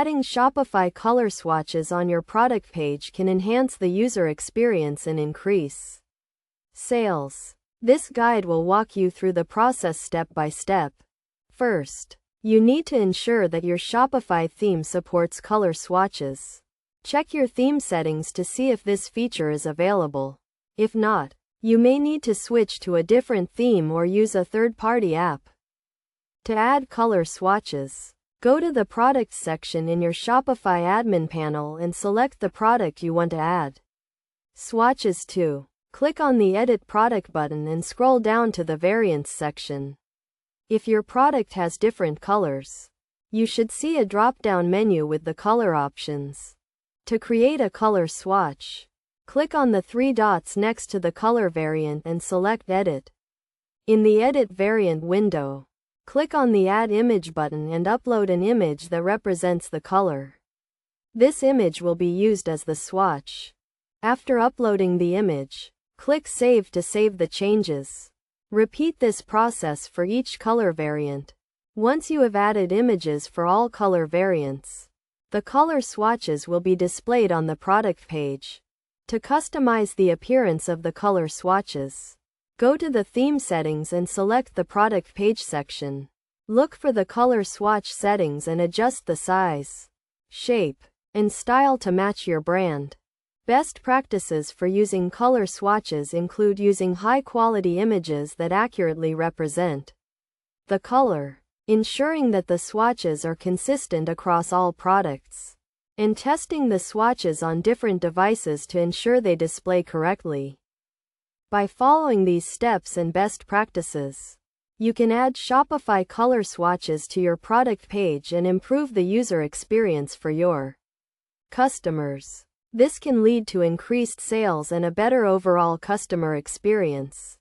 Adding Shopify color swatches on your product page can enhance the user experience and increase sales. This guide will walk you through the process step by step. First, you need to ensure that your Shopify theme supports color swatches. Check your theme settings to see if this feature is available. If not, you may need to switch to a different theme or use a third-party app. To add color swatches, go to the Products section in your Shopify admin panel and select the product you want to add. Swatches 2. Click on the Edit Product button and scroll down to the Variants section. If your product has different colors, you should see a drop-down menu with the color options. To create a color swatch, click on the three dots next to the color variant and select Edit. In the Edit Variant window, click on the Add Image button and upload an image that represents the color. This image will be used as the swatch. After uploading the image, click Save to save the changes. Repeat this process for each color variant. Once you have added images for all color variants, the color swatches will be displayed on the product page. To customize the appearance of the color swatches, go to the Theme settings and select the Product Page section. Look for the color swatch settings and adjust the size, shape, and style to match your brand. Best practices for using color swatches include using high-quality images that accurately represent the color, ensuring that the swatches are consistent across all products, and testing the swatches on different devices to ensure they display correctly. By following these steps and best practices, you can add Shopify color swatches to your product page and improve the user experience for your customers. This can lead to increased sales and a better overall customer experience.